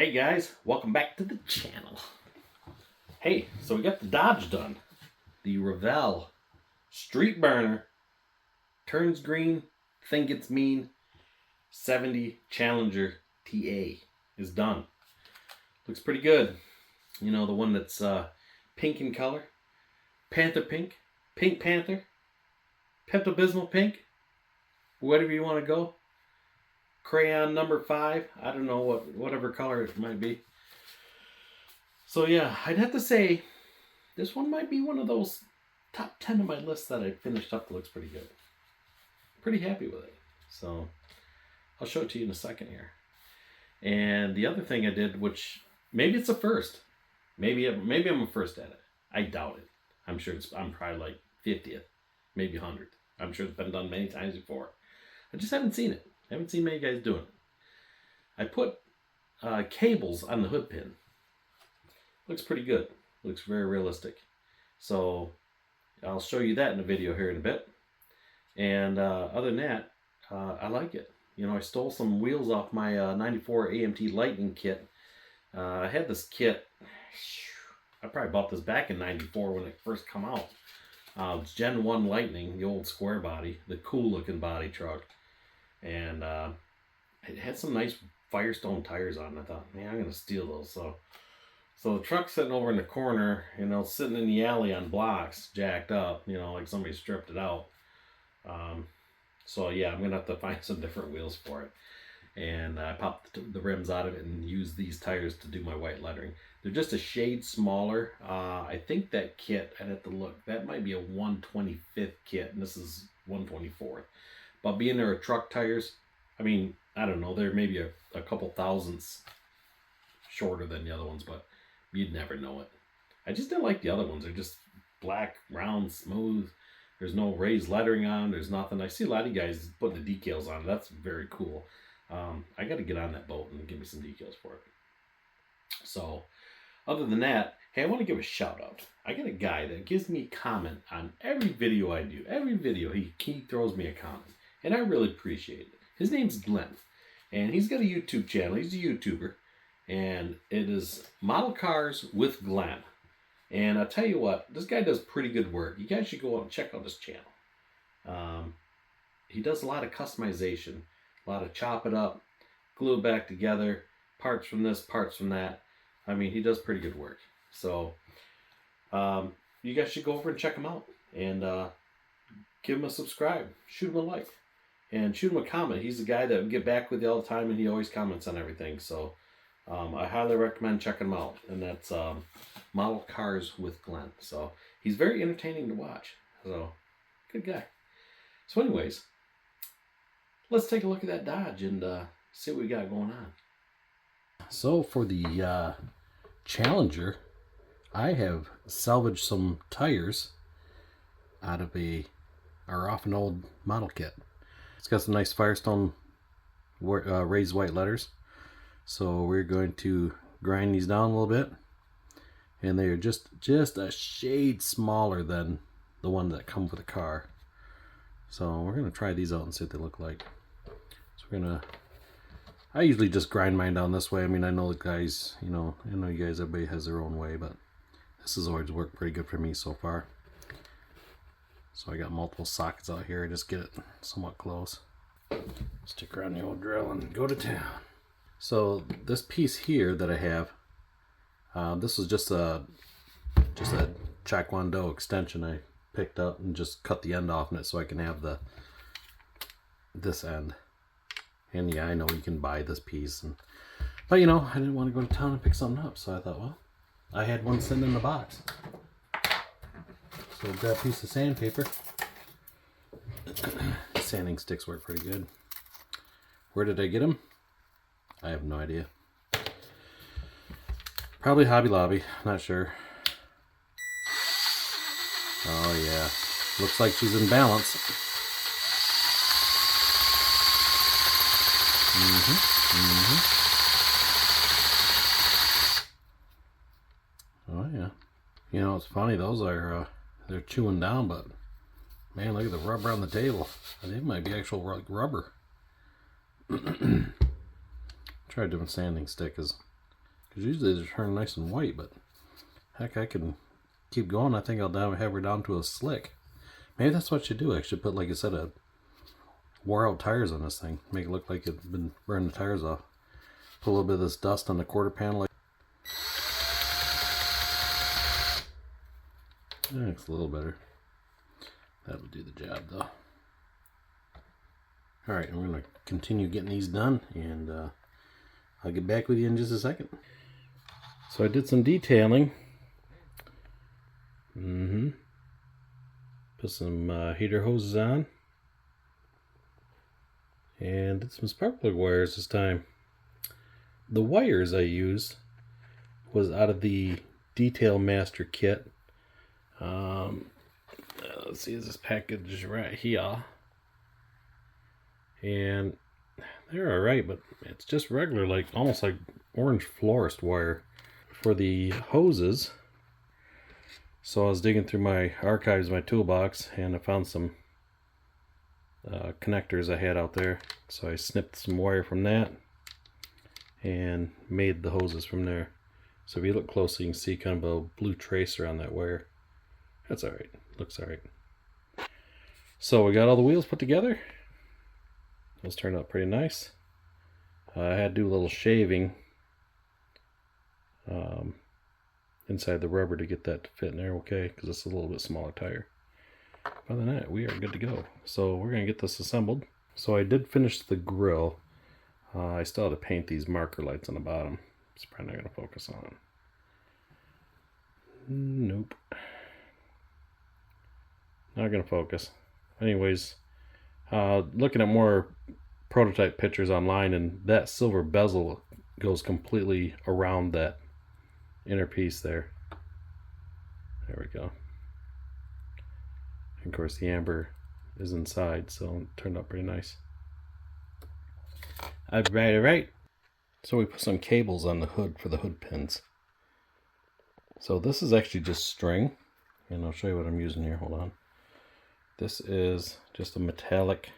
Hey guys, welcome back to the channel. Hey, so we got the Dodge done. The Revell Street Burner, turns green, thing gets mean, 70 Challenger TA is done. Looks pretty good. You know, the one that's pink in color, Panther Pink, Pink Panther, Pepto-Bismol Pink, whatever you want to go. Crayon number 5. I don't know whatever color it might be. So yeah, I'd have to say this one might be one of those top 10 of my list that I finished up that looks pretty good. Pretty happy with it. So I'll show it to you in a second here. And the other thing I did, which maybe it's a first. Maybe I'm a first at it. I doubt it. I'm probably like 50th, maybe 100th. I'm sure it's been done many times before. I just haven't seen it. I haven't seen many guys doing it. I put cables on the hood pin. Looks pretty good. Looks very realistic. So I'll show you that in a video here in a bit. And other than that, I like it. You know, I stole some wheels off my 94 AMT Lightning kit. I had this kit. I probably bought this back in 94 when it first come out. It's Gen 1 Lightning, the old square body, the cool looking body truck. And it had some nice Firestone tires on it. I thought, man, I'm going to steal those. So the truck's sitting over in the corner, you know, sitting in the alley on blocks, jacked up, you know, like somebody stripped it out. So yeah, I'm going to have to find some different wheels for it. And I popped the rims out of it and used these tires to do my white lettering. They're just a shade smaller. I think that kit, I'd have to look, that might be a 125th kit, and this is 124th. But being there are truck tires, I mean, I don't know, they're maybe a couple thousandths shorter than the other ones, but you'd never know it. I just didn't like the other ones. They're just black, round, smooth. There's no raised lettering on them. There's nothing. I see a lot of guys putting the decals on. That's very cool. I got to get on that boat and give me some decals for it. So, other than that, hey, I want to give a shout out. I got a guy that gives me a comment on every video I do. Every video, he throws me a comment. And I really appreciate it. His name's Glen. And he's got a YouTube channel. He's a YouTuber. And it is Model Cars with Glen. And I'll tell you what, this guy does pretty good work. You guys should go out and check out his channel. He does a lot of customization. A lot of chop it up, glue it back together, parts from this, parts from that. I mean, he does pretty good work. So, you guys should go over and check him out. And give him a subscribe. Shoot him a like. And shoot him a comment. He's the guy that will get back with you all the time, and he always comments on everything. So, I highly recommend checking him out. And that's Model Cars with Glen. So, he's very entertaining to watch. So, good guy. So, anyways, let's take a look at that Dodge and see what we got going on. So for the Challenger, I have salvaged some tires out of off an old model kit. It's got some nice Firestone raised white letters. So we're going to grind these down a little bit. And they are just a shade smaller than the one that comes with the car. So we're going to try these out and see what they look like. So I usually just grind mine down this way. I mean, I know the guys, you know you guys, everybody has their own way, but this has always worked pretty good for me so far. So I got multiple sockets out here. Just get it somewhat close. Stick around the old drill and go to town. So this piece here that I have, this is just a Taekwondo extension I picked up and just cut the end off in it so I can have this end. And yeah, I know you can buy this piece, but you know, I didn't want to go to town and pick something up, so I thought, well, I had one sitting in the box. So grab a piece of sandpaper. Sanding sticks work pretty good. Where did I get them? I have no idea. Probably Hobby Lobby, not sure. Oh yeah, looks like she's in balance. Oh yeah. You know, it's funny, those are they're chewing down, but man, look at the rubber on the table. I think it might be actual rubber. Try a different sanding stick, because Because usually they turn nice and white, but heck, I can keep going. I think I'll have her down to a slick. Maybe that's what you do. I should put, like I said, a wore out tires on this thing. Make it look like it's been burning the tires off. Put a little bit of this dust on the quarter panel. It's a little better. That'll do the job though. Alright, I'm going to continue getting these done, and I'll get back with you in just a second. So I did some detailing. Put some heater hoses on. And did some spark plug wires this time. The wires I used was out of the Detail Master kit. Let's see, is this package right here? And they're alright, but it's just regular, like almost like orange florist wire for the hoses. So I was digging through my archives, my toolbox, and I found some connectors I had out there. So I snipped some wire from that and made the hoses from there. So if you look closely, you can see kind of a blue tracer on that wire. That's alright, looks alright. So we got all the wheels put together. Those turned out pretty nice. I had to do a little shaving inside the rubber to get that to fit in there okay, because it's a little bit smaller tire. Other than that, we are good to go. So we're going to get this assembled. So I did finish the grill. I still had to paint these marker lights on the bottom. It's probably not going to focus on. Nope. Not going to focus. Anyways, looking at more prototype pictures online, and that silver bezel goes completely around that inner piece there. There we go. And of course the amber is inside, so it turned out pretty nice. Alright. So we put some cables on the hood for the hood pins. So this is actually just string, and I'll show you what I'm using here. Hold on. This is just a metallic,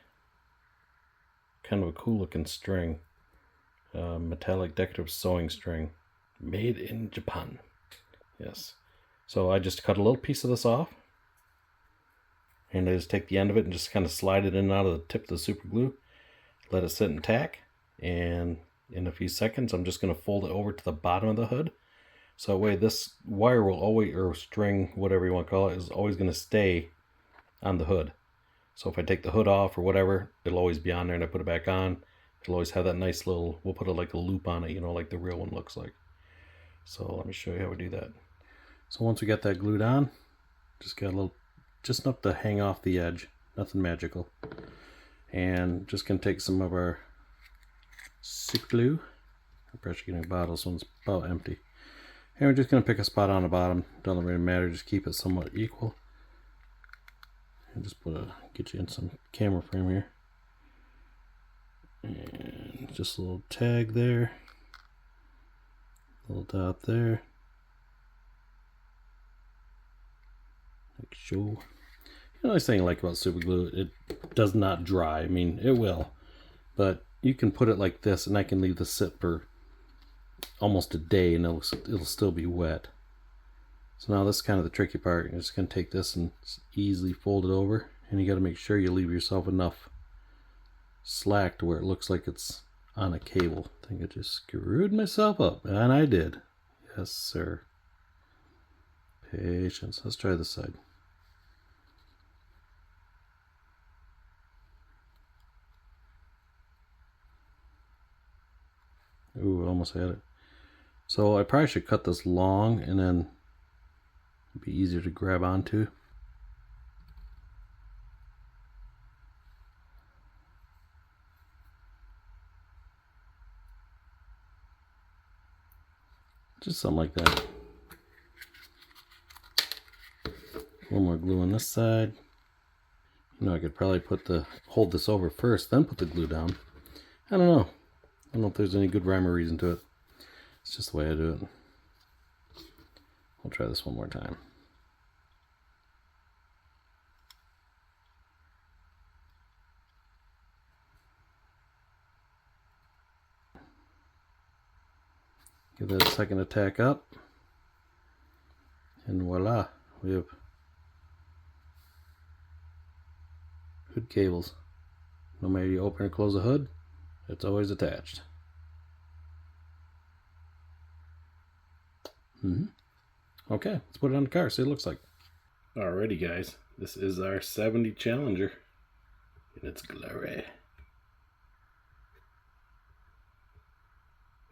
kind of a cool looking string. Metallic decorative sewing string. Made in Japan. Yes. So I just cut a little piece of this off. And I just take the end of it and just kind of slide it in and out of the tip of the super glue. Let it sit and tack. And in a few seconds, I'm just going to fold it over to the bottom of the hood. So that way this wire will always, or string, whatever you want to call it, is always going to stay on the hood. So if I take the hood off or whatever, it'll always be on there, and I put it back on. It'll always have that nice little, we'll put it like a loop on it, you know, like the real one looks like. So let me show you how we do that. So once we got that glued on, just got a little, just enough to hang off the edge, nothing magical. And just gonna take some of our super glue. I'm pressure getting a bottle, this one's about empty. And we're just gonna pick a spot on the bottom, doesn't really matter, just keep it somewhat equal. And just get you in some camera frame here. And just a little tag there. Little dot there. Like so. The nice thing I like about super glue, it does not dry. I mean, it will, but you can put it like this, and I can leave this sit for almost a day, and it'll still be wet. So now this is kind of the tricky part. You're just going to take this and easily fold it over, and you got to make sure you leave yourself enough slack to where it looks like it's on a cable. I think I just screwed myself up, and I did. Yes, sir. Patience. Let's try this side. Ooh, almost had it. So I probably should cut this long, and then it'd be easier to grab onto. Just something like that. A little more glue on this side. You know, I could probably hold this over first, then put the glue down. I don't know. I don't know if there's any good rhyme or reason to it. It's just the way I do it. I'll try this one more time. Give that a second to tack up. And voila, we have hood cables. No matter you open or close the hood, it's always attached. Okay, let's put it on the car, see what it looks like. Alrighty guys, this is our 70 Challenger in its glory.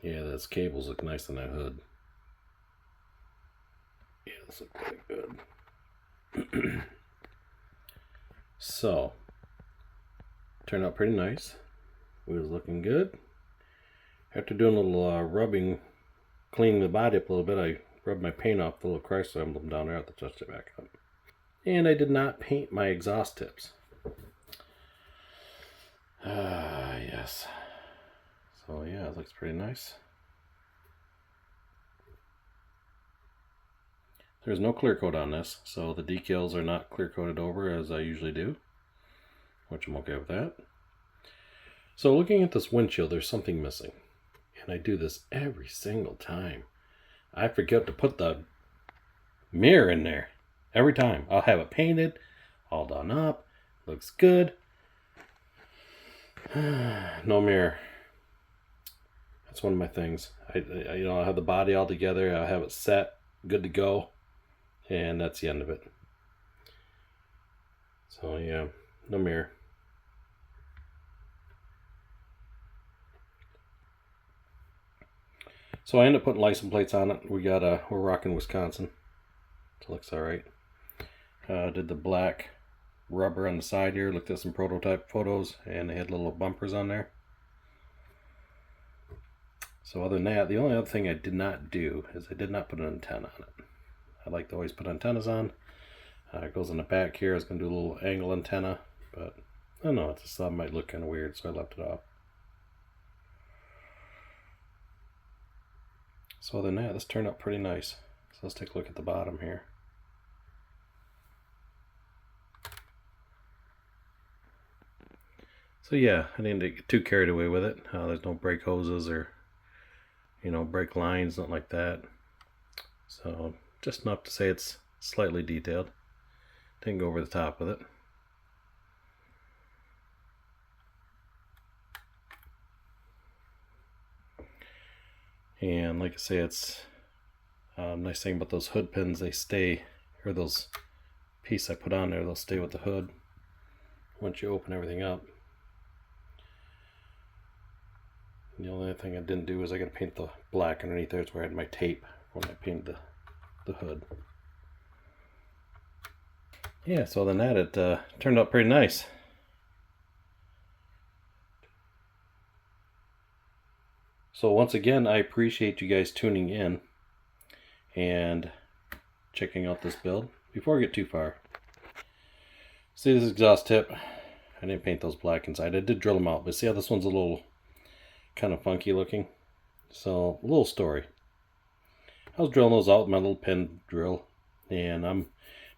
Yeah, those cables look nice on that hood. Yeah, this looks pretty good. So, turned out pretty nice. It was looking good. After doing a little rubbing, cleaning the body up a little bit, I rubbed my paint off the little Chrysler emblem down there. I have to touch it back up. And I did not paint my exhaust tips. Yes. So yeah, it looks pretty nice. There's no clear coat on this, so the decals are not clear coated over as I usually do, which I'm okay with that. So looking at this windshield, there's something missing. And I do this every single time. I forget to put the mirror in there. Every time. I'll have it painted, all done up, looks good. No mirror. That's one of my things. I'll have the body all together, I'll have it set, good to go, and that's the end of it. So yeah, no mirror. So I ended up putting license plates on it. We're rocking Wisconsin. So it looks alright. Did the black rubber on the side here. Looked at some prototype photos and they had little bumpers on there. So other than that, the only other thing I did not do is I did not put an antenna on it. I like to always put antennas on. It goes in the back here. I was going to do a little angle antenna, but I don't know, it just thought it might look kind of weird, so I left it off. So other than that, this turned out pretty nice. So let's take a look at the bottom here. So yeah, I didn't get too carried away with it. There's no brake hoses or, brake lines, nothing like that. So just enough to say it's slightly detailed. Didn't go over the top with it. And like I say, it's nice thing about those hood pins, they stay, or those pieces I put on there, they'll stay with the hood once you open everything up. And the only other thing I didn't do is I got to paint the black underneath there. It's where I had my tape when I painted the hood. Yeah, so other than that, it turned out pretty nice. So once again, I appreciate you guys tuning in and checking out this build. Before I get too far, see this exhaust tip? I didn't paint those black inside. I did drill them out, but see how this one's a little kind of funky looking? So, a little story. I was drilling those out with my little pin drill, and I'm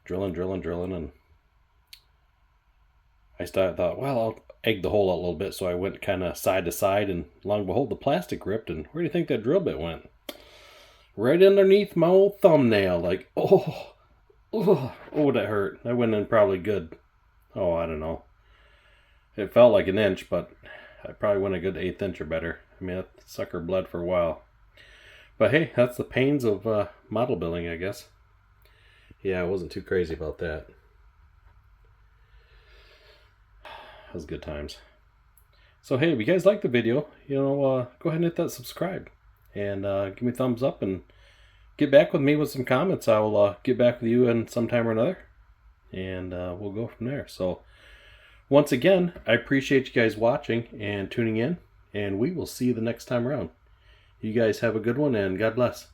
drilling, and I thought, well, I'll egg the hole out a little bit, so I went kind of side to side, and lo and behold, the plastic ripped, and where do you think that drill bit went? Right underneath my old thumbnail. Like, oh, that hurt. That went in probably good, I don't know. It felt like an inch, but I probably went a good 1/8 inch or better. I mean, that sucker bled for a while. But hey, that's the pains of model building, I guess. Yeah, I wasn't too crazy about that. That was good times. So hey, if you guys like the video, go ahead and hit that subscribe. And give me a thumbs up and get back with me with some comments. I will get back with you in some time or another. And we'll go from there. So once again, I appreciate you guys watching and tuning in. And we will see you the next time around. You guys have a good one and God bless.